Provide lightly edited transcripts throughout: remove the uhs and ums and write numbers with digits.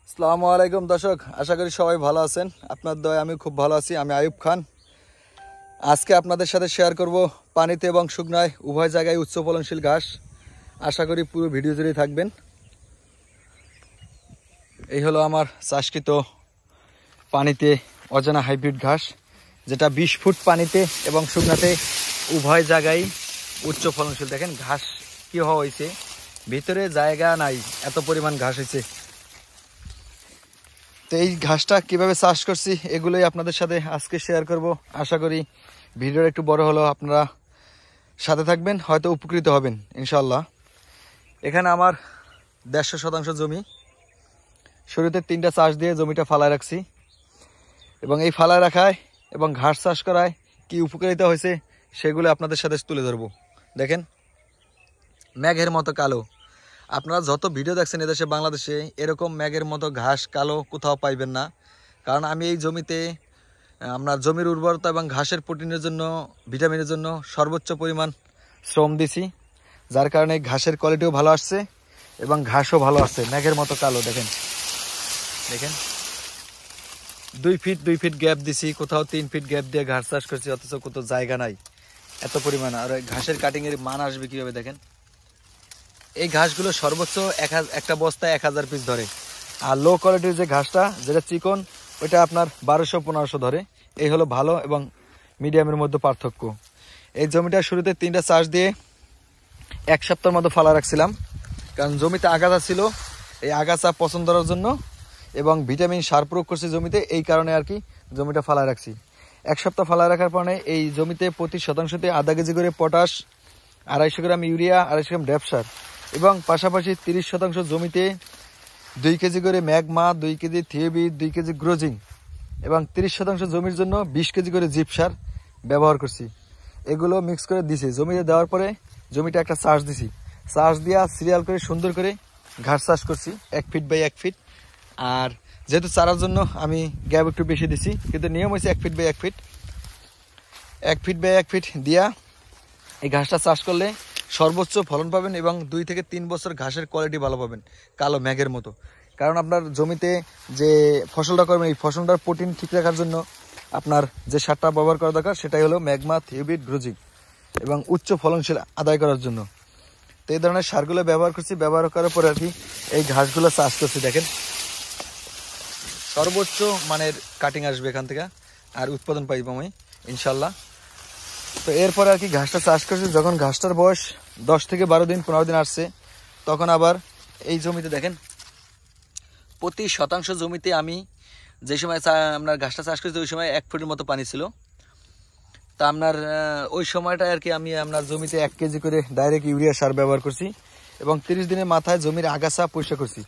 আসসালামু আলাইকুম দর্শক, আশা করি সবাই ভালো আছেন। আপনার দয়ায় আমি খুব ভালো আছি। আমি আয়ুব খান। আজকে আপনাদের সাথে শেয়ার করব পানিতে এবং শুকনায় উভয় জায়গায় উচ্চ ফলনশীল ঘাস। আশা করি পুরো ভিডিও জুড়ে থাকবেন। এই হলো আমার চাষকৃত পানিতে অজানা হাইব্রিড ঘাস, যেটা 20 ফুট পানিতে এবং শুকনাতে উভয় জায়গায় উচ্চ ফলনশীল। দেখেন ঘাস কি হওয়া হয়েছে, ভিতরে জায়গা নাই, এত পরিমাণ ঘাস হয়েছে। তো এই ঘাসটা কিভাবে চাষ করছি এগুলোই আপনাদের সাথে আজকে শেয়ার করব। আশা করি ভিডিওটা একটু বড় হলেও আপনারা সাথে থাকবেন, হয়তো উপকৃত হবেন ইনশাল্লাহ। এখানে আমার 150 শতাংশ জমি। শুরুতে 3টা চাষ দিয়ে জমিটা ফালায় রাখছি, এবং এই ফালায় রাখায় এবং ঘাস চাষ করায় কি উপকারিতা হয়েছে সেগুলো আপনাদের সাথে তুলে ধরবো। দেখেন মেঘের মতো কালো। আপনারা যত ভিডিও দেখছেন এদেশে বাংলাদেশে, এরকম মেঘের মতো ঘাস কালো কোথাও পাইবেন না। কারণ আমি এই জমিতে আপনার জমির উর্বরতা এবং ঘাসের প্রোটিনের জন্য, ভিটামিনের জন্য সর্বোচ্চ পরিমাণ শ্রম দিছি, যার কারণে ঘাসের কোয়ালিটিও ভালো আসছে এবং ঘাসও ভালো আসছে। মেঘের মতো কালো দেখেন, দেখেন 2 ফিট গ্যাপ দিছি, কোথাও 3 ফিট গ্যাপ দিয়ে ঘাস চাষ করছি, অথচ কোথাও জায়গা নাই এত পরিমাণ। আর ঘাসের কাটিংয়ের মান আসবে কীভাবে দেখেন। এই ঘাসগুলো সর্বোচ্চ একটা বস্তায় 1000 পিস ধরে। আর লো কোয়ালিটির যে ঘাসটা, যেটা চিকন, ওইটা আপনার 1200-1500 ধরে। এই হলো ভালো এবং মিডিয়ামের মধ্যে পার্থক্য। এই জমিটা শুরুতে 3টা চাষ দিয়ে 1 সপ্তাহের মতো ফালা রাখছিলাম, কারণ জমিতে আগাছা ছিল। এই আগাছা পছন্দ করার জন্য এবং ভিটামিন সার প্রয়োগ করছি জমিতে, এই কারণে আর কি জমিটা ফালা রাখছি। 1 সপ্তাহ ফালা রাখার পরে এই জমিতে প্রতি শতাংশতে আধা কেজি করে পটাশ, 250 গ্রাম ইউরিয়া, 250 গ্রাম ড্যাপ সার, এবং পাশাপাশি 30 শতাংশ জমিতে 2 কেজি করে ম্যাগমা, 2 কেজি থিওবি, 2 কেজি গ্রোজিং, এবং 30 শতাংশ জমির জন্য 20 কেজি করে জিপ সার ব্যবহার করছি। এগুলো মিক্স করে দিছি জমিতে। দেওয়ার পরে জমিটা একটা চাষ দিছি। চাষ দিয়া সিরিয়াল করে সুন্দর করে ঘাস চাষ করছি 1 ফিট বাই 1 ফিট। আর যেহেতু চারার জন্য আমি গ্যাপ একটু বেশি দিছি, কিন্তু নিয়ম হয়েছে 1 feet by 1 feet. 1 feet by 1 feet দিয়া এই ঘাসটা চাষ করলে সর্বোচ্চ ফলন পাবেন এবং 2 থেকে 3 বছর ঘাসের কোয়ালিটি ভালো পাবেন, কালো মেঘের মতো। কারণ আপনার জমিতে যে ফসলটা করবেন, এই ফসলটার প্রোটিন ঠিক রাখার জন্য আপনার যে সারটা ব্যবহার করা দরকার, সেটাই হলো ম্যাগমা, থিওবিট, গ্রোজিং, এবং উচ্চ ফলনশীল আদায় করার জন্য। তো এই ধরনের সারগুলো ব্যবহার করছি। ব্যবহার করার পরে আর কি এই ঘাসগুলো চাষ করছি। দেখেন সর্বোচ্চ মানের কাটিং আসবে এখান থেকে, আর উৎপাদন পাইব আমি ইনশাল্লাহ। তো এরপরে আর কি ঘাসটা চাষ করছি। যখন ঘাসটার বয়স 10 থেকে 12 দিন, 15 দিন আসছে, তখন আবার এই জমিতে দেখেন প্রতি শতাংশ জমিতে আমি যে সময় আপনার ঘাসটা চাষ করছি, ওই সময় 1 ফুটের মতো পানি ছিল। তা আপনার ওই সময়টা আর কি আমি আপনার জমিতে 1 কেজি করে ডাইরেক্ট ইউরিয়া সার ব্যবহার করছি, এবং 30 দিনের মাথায় জমির আগাছা পরিষ্কার করছি।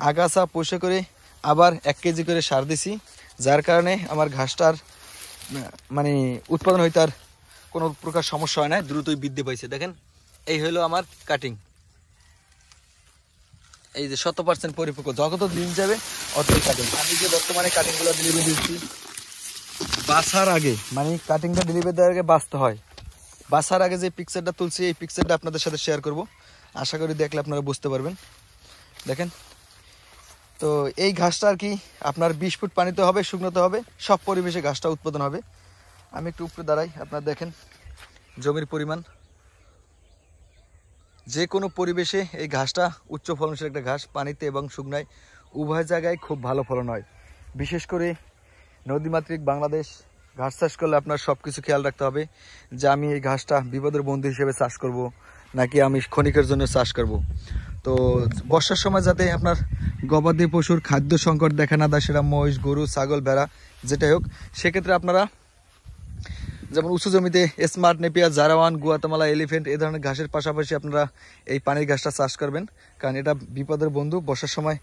আগাছা পরিষ্কার করে আবার 1 কেজি করে সার দিছি, যার কারণে আমার ঘাসটার মানে উৎপাদন হইতে আর কোনো প্রকার সমস্যা হয় না, দ্রুতই বৃদ্ধি পাইছে। দেখেন এই হলো আমার কাটিং। এই যে 100% পরিপক্ক, যত দিন যাবে অতই কাটিং। আমি যে বর্তমানে কাটিংগুলো ডেলিভারি দিচ্ছি বাছার আগে, মানে কাটিংটা ডেলিভারি দেওয়ার আগে বাছতে হয়। বাছার আগে যে পিকচারটা তুলছি, এই পিকচারটা আপনাদের সাথে শেয়ার করব। আশা করি দেখলে আপনারা বুঝতে পারবেন। দেখেন তো এই ঘাসটা আর কি আপনার 20 ফুট পানিতে হবে, শুকনোতে হবে, সব পরিবেশে ঘাসটা উৎপাদন হবে। আমি একটু উপরে দাঁড়াই, আপনারা দেখেন জমির পরিমাণ। যে কোনো পরিবেশে এই ঘাসটা উচ্চ ফলনশীল একটা ঘাস, পানিতে এবং শুকনায় উভয় জায়গায় খুব ভালো ফলন হয়। বিশেষ করে নদীমাতৃক বাংলাদেশ ঘাস চাষ করলে আপনার সব কিছু খেয়াল রাখতে হবে যে আমি এই ঘাসটা বিপদের বন্ধু হিসেবে চাষ করব, নাকি আমি ক্ষণিকের জন্য চাষ করব। তো বর্ষার সময় যাতে আপনার গবাদি পশুর খাদ্য সংকট দেখা না দেয়, সেটা মহিষ, গরু, ছাগল, ভেড়া যেটাই হোক, সেক্ষেত্রে আপনারা যেমন উঁচু জমিতে স্মার্ট নেপিয়ার, জারাওয়ান, গুয়াতেমালা, এলিফ্যান্ট এই ধরনের ঘাসের পাশাপাশি আপনারা এই পানির ঘাসটা চাষ করবেন, কারণ এটা বিপদের বন্ধু। বর্ষার সময়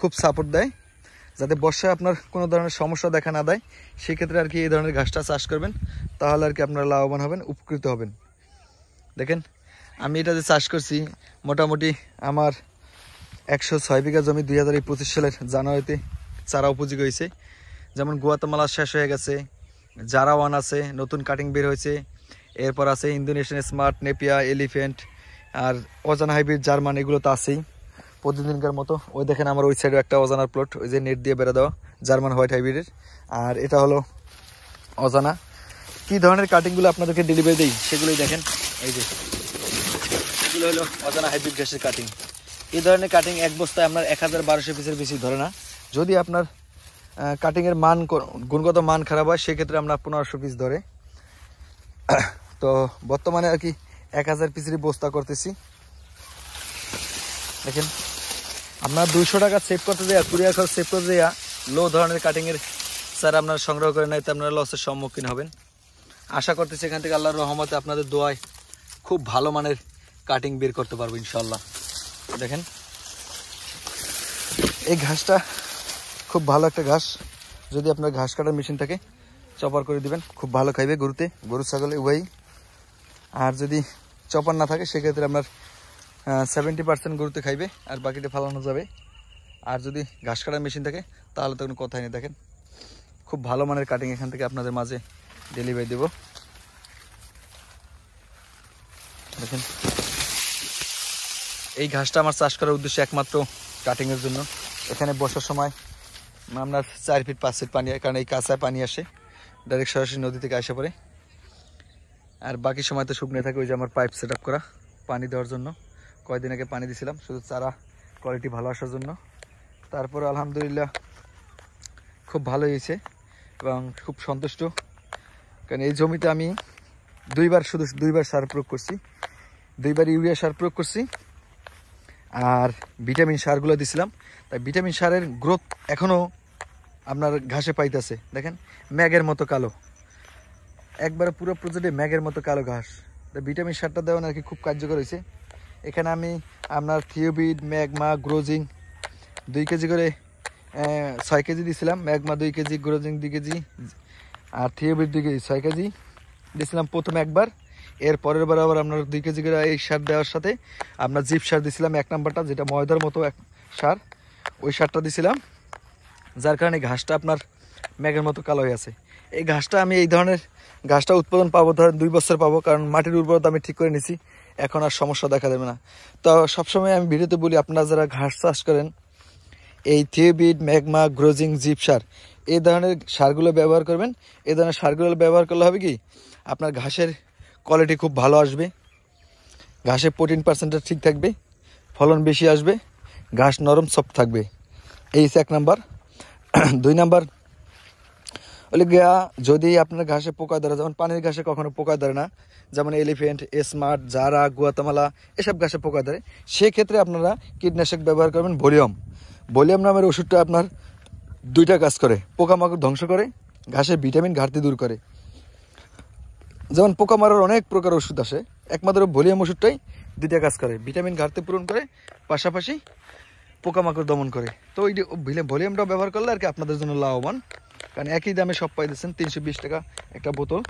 খুব সাপোর্ট দেয়, যাতে বর্ষায় আপনার কোনো ধরনের সমস্যা দেখা না দেয়। সেক্ষেত্রে আর কি এই ধরনের ঘাসটা চাষ করবেন, তাহলে আর কি আপনারা লাভবান হবেন, উপকৃত হবেন। দেখেন আমি এটা যে চাষ করছি, মোটামুটি আমার 106 বিঘা জমি 2025 সালের জানুয়ারিতে চারা উপযোগী হয়েছে। যেমন গুয়াতেমালা শেষ হয়ে গেছে, জারাওয়ান আছে, নতুন কাটিং বের হয়েছে, এরপর আছে ইন্দোনেশিয়ান স্মার্ট নেপিয়া, এলিফ্যান্ট, আর অজানা হাইব্রিড জার্মান, এগুলো তো আছেই। প্রতিদিনকার মতো। ওই দেখেন আমার ওই সাইডে একটা অজানার প্লট, ওই যে নেট দিয়ে বেড়া দেওয়া জার্মান হোয়াইট হাইব্রিডের। আর এটা হলো অজানা। কি ধরনের কাটিংগুলো আপনাদেরকে ডেলিভারি দিই সেগুলোই দেখেন। এই যে এগুলো হলো অজানা হাইব্রিড ঘাসের কাটিং। এই ধরনের কাটিং এক বস্তায় আপনার 1000-1200 পিসের বেশি ধরে না। যদি আপনার কাটিংয়ের মান গুণগত মান খারাপ হয় সেক্ষেত্রে আমরা 1500 পিস ধরে। তো বর্তমানে আর কি 1000 পিসেরই বস্তা করতেছি। দেখেন আপনার 200 টাকা সেভ করতে দেয়া, কুরিয়ার খরচ সেভ করতে দেয়া লো ধরনের কাটিংয়ের স্যার আপনারা সংগ্রহ করে নাই, তো আপনারা লসের সম্মুখীন হবেন। আশা করতেছি এখান থেকে আল্লাহর রহমতে আপনাদের দোয়ায় খুব ভালো মানের কাটিং বের করতে পারবো ইনশাল্লাহ। দেখেন এই ঘাসটা খুব ভালো একটা ঘাস। যদি আপনার ঘাস কাটার মেশিন থাকে চপার করে দিবেন, খুব ভালো খাইবে গরুতে, গরু ছাগলে উভয়ই। আর যদি চপার না থাকে সেক্ষেত্রে আপনার 70% গরুতে খাইবে আর বাকিটা ফালানো যাবে। আর যদি ঘাস কাটার মেশিন থাকে তাহলে তো কোনো কথাই নেই। দেখেন খুব ভালো মানের কাটিং এখান থেকে আপনাদের মাঝে ডেলিভারি দেব। দেখেন এই ঘাসটা আমার চাষ করার উদ্দেশ্য একমাত্র কাটিংয়ের জন্য। এখানে বসার সময় আপনার 4 ফিট 5 ফিট পানি, কারণ এই কাঁচায় পানি আসে ডাইরেক্ট সরাসরি নদী থেকে আসে পড়ে। আর বাকি সময় তো শুকনো থাকে। ওই যে আমার পাইপ সেট আপ করা পানি দেওয়ার জন্য, কয়েকদিন আগে পানি দিয়েছিলাম শুধু চারা কোয়ালিটি ভালো আসার জন্য। তারপর আলহামদুলিল্লাহ খুব ভালো হয়েছে এবং খুব সন্তুষ্ট। কারণ এই জমিতে আমি দুইবার সার প্রয়োগ করছি, 2বার ইউরিয়া সার প্রয়োগ করছি আর ভিটামিন সারগুলো দিছিলাম। তাই ভিটামিন সারের গ্রোথ এখনও আপনার ঘাসে পাইতেছে। দেখেন ম্যাগের মতো কালো, একবারে পুরো প্রজেক্টে ম্যাগের মতো কালো ঘাস। তাই ভিটামিন সারটা দেওয়া আর কি খুব কার্যকর হয়েছে। এখানে আমি আপনার থিওবিড, ম্যাগমা, গ্রোজিং 2 কেজি করে 6 কেজি দিয়েছিলাম। ম্যাগমা 2 কেজি, গ্রোজিং 2 কেজি আর থিওবিড 2 কেজি, 6 কেজি দিয়েছিলাম প্রথমে একবার। এর পরের বার আবার আপনার 2 কেজি করে এই সার দেওয়ার সাথে আপনার জিপ সার দিয়েছিলাম 1 নাম্বারটা, যেটা ময়দার মতো এক সার, ওই সারটা দিয়েছিলাম। যার কারণে ঘাসটা আপনার ম্যাগের মতো কালো হয়ে আছে। এই ঘাসটা আমি এই ধরনের ঘাসটা উৎপাদন পাবো ধরেন 2 বছর পাবো, কারণ মাটির উর্বরতা আমি ঠিক করে নিছি, এখন আর সমস্যা দেখা দেবে না। তো সবসময় আমি ভিডিওতে বলি আপনারা যারা ঘাস চাষ করেন এই থিওবিড, ম্যাগমা, গ্রোজিং, জিপ সার এই ধরনের সারগুলো ব্যবহার করবেন। এই ধরনের সারগুলো ব্যবহার করলে হবে কি আপনার ঘাসের কোয়ালিটি খুব ভালো আসবে, ঘাসের প্রোটিন পার্সেন্টেজ ঠিক থাকবে, ফলন বেশি আসবে, ঘাস নরম সফট থাকবে। এই 1 নাম্বার। 2 নাম্বার হলে গিয়া যদি আপনার ঘাসে পোকা ধরে, যেমন পানির ঘাসে কখনো পোকা ধরে না, যেমন এলিফ্যান্ট, স্মার্ট, জারা, গুয়াতামালা এসব ঘাসে পোকা ধরে, সেক্ষেত্রে আপনারা কীটনাশক ব্যবহার করবেন ভলিউম নামের ওষুধটা আপনার 2টা কাজ করে। পোকামাকড় ধ্বংস করে, ঘাসের ভিটামিন ঘাটতি দূর করে। যেমন পোকা মারার অনেক প্রকার ওষুধ আসে, একমাত্র ভলিউম ওষুধটাই 2টা কাজ করে, ভিটামিন ঘাটতি পূরণ করে, পাশাপাশি পোকামাকড় দমন করে। তো ওই ভলিউমটা ব্যবহার করলে আর কি আপনাদের জন্য লাভবান, কারণ একই দামে সব পাইতেছেন 320 টাকা একটা বোতল।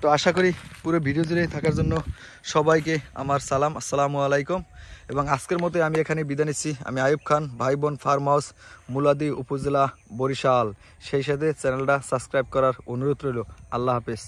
তো আশা করি পুরো ভিডিও জুড়ে থাকার জন্য সবাইকে আমার সালাম, আসসালামু আলাইকুম। এবং আজকের মতো আমি এখানে বিদায় নিচ্ছি। আমি আয়ুব খান, ভাই বোন ফার্ম হাউস, মুলাদি উপজেলা, বরিশাল। সেই সাথে চ্যানেলটা সাবস্ক্রাইব করার অনুরোধ রইল। আল্লাহ হাফেজ।